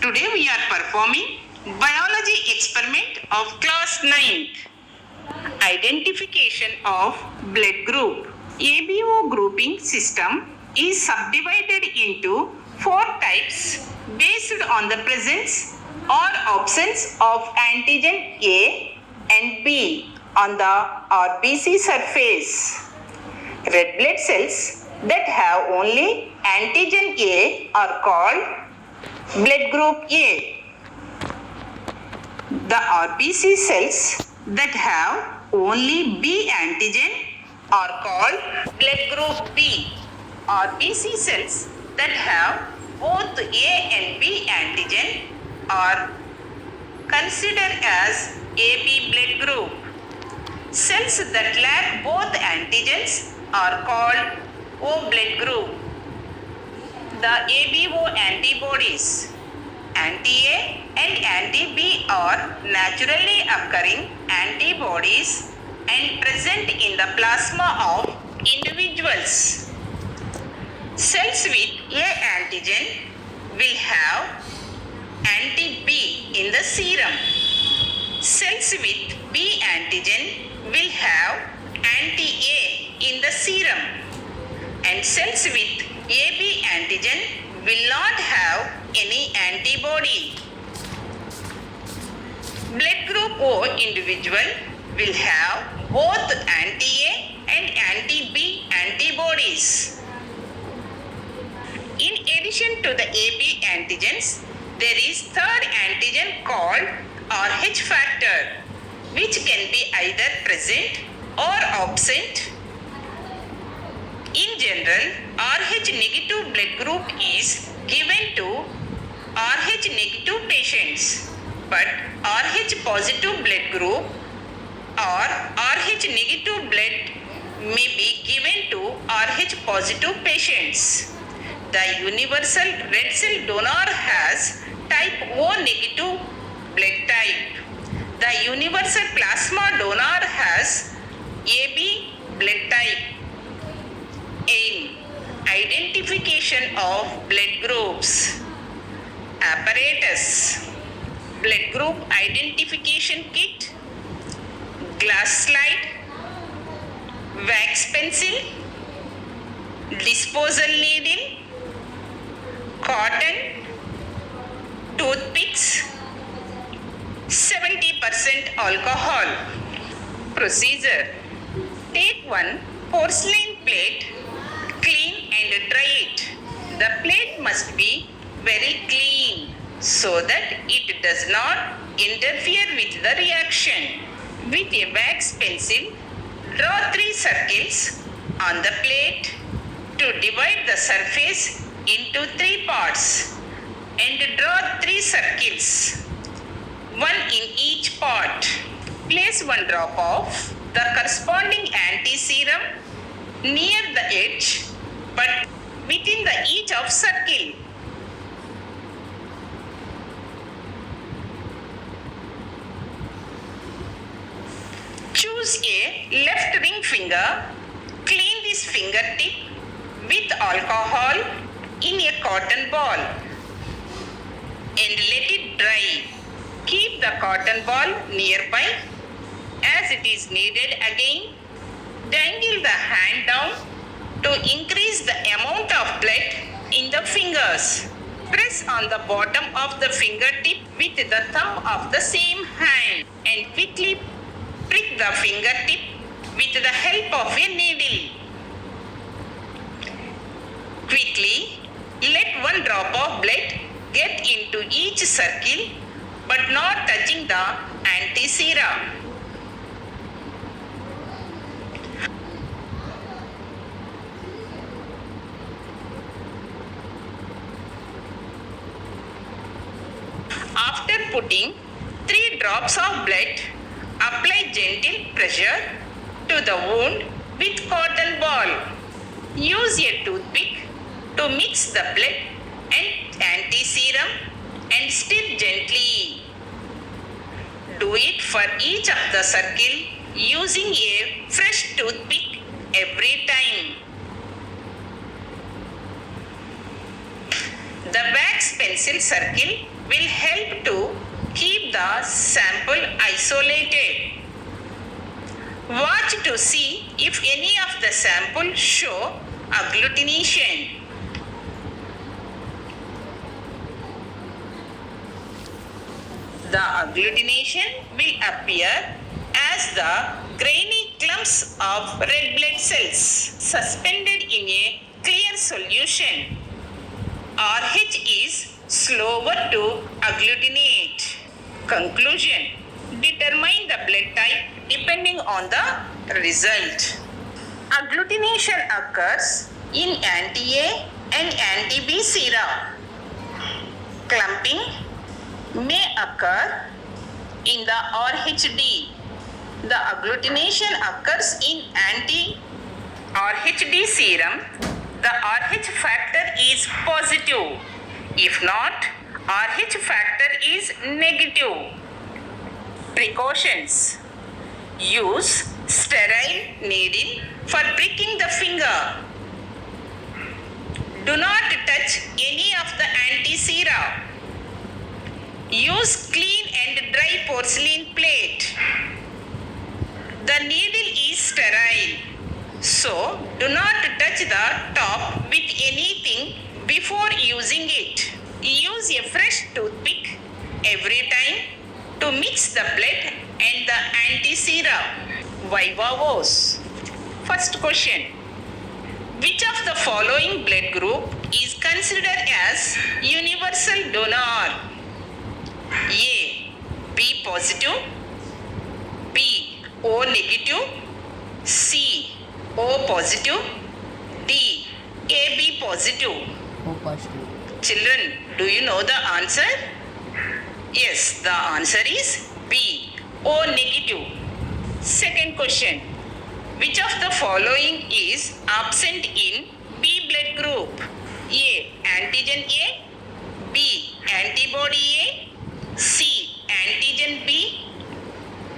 Today we are performing biology experiment of class 9th. Identification of blood group. ABO grouping system is subdivided into 4 types based on the presence or absence of antigen A and B on the RBC surface. Red blood cells that have only antigen A are called blood group A. The RBC cells that have only B antigen are called blood group B. RBC cells that have both A and B antigen are considered as AB blood group. Cells that lack both antigens are called O blood group. The ABO antibodies, anti-A and anti-B are naturally occurring antibodies and present in the plasma of individuals. Cells with A antigen will have anti-B in the serum. Cells with B antigen will have anti-A in the serum, and cells with AB antigen will not have any antibody. Blood group O individual will have both anti-A and anti-B antibodies. In addition to the AB antigens, there is third antigen called RH factor, which can be either present or absent. In general, RH negative blood group is given to RH negative patients, but RH positive blood group or RH negative blood may be given to RH positive patients. The universal red cell donor has type O negative blood type. The universal plasma donor has AB blood type. Aim: identification of blood groups. Apparatus: blood group identification kit, glass slide, wax pencil, disposal needle, cotton, toothpicks, 70% alcohol. Procedure: take one porcelain plate, clean and dry it. The plate must be very clean so that it does not interfere with the reaction. With a wax pencil, draw 3 circles on the plate to divide the surface into 3 parts, and draw 3 circles, 1 in each part. Place 1 drop of the corresponding anti-serum near the edge but within the edge of circle. Choose a left ring finger, clean this fingertip with alcohol in a cotton ball and let it dry. Keep the cotton ball nearby. As it is needed again, dangle the hand down to increase the amount of blood in the fingers. Press on the bottom of the fingertip with the thumb of the same hand and quickly prick the fingertip with the help of a needle. Quickly let 1 drop of blood get into each circle but not touching the anti-serum. After putting 3 drops of blood, apply gentle pressure to the wound with cotton ball. Use a toothpick to mix the blood and anti-serum and stir gently. Do it for each of the circle using a fresh toothpick every time. The wax pencil circle will help to keep the sample isolated. Watch to see if any of the sample show agglutination. The agglutination will appear as the grainy clumps of red blood cells suspended in a clear solution. RH is slower to agglutinate. Conclusion: determine the blood type depending on the result. Agglutination occurs in anti-A and anti-B sera. Clumping may occur in the RHD. The agglutination occurs in anti-RHD serum. The RH factor is positive. If not, RH factor is negative. Precautions: use sterile needle for pricking the finger. Do not touch any of the anti-sera. Use clean and dry porcelain plate. The needle is sterile, so do not touch the top with anything before using it. Use a fresh toothpick every time to mix the blood and the anti-sera. Viva voce. First question: which of the following blood group is considered as universal donor? A. B positive, B. O negative, C. O positive, D. AB positive. O positive. Children, do you know the answer? Yes, the answer is B. O negative. Second question: which of the following is absent in B blood group? A. Antigen A, B. Antibody A, C. Antigen B,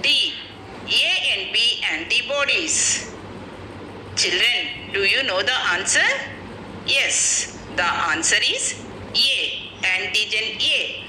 D. A and B antibodies. Children, do you know the answer? Yes, the answer is A. Antigen A.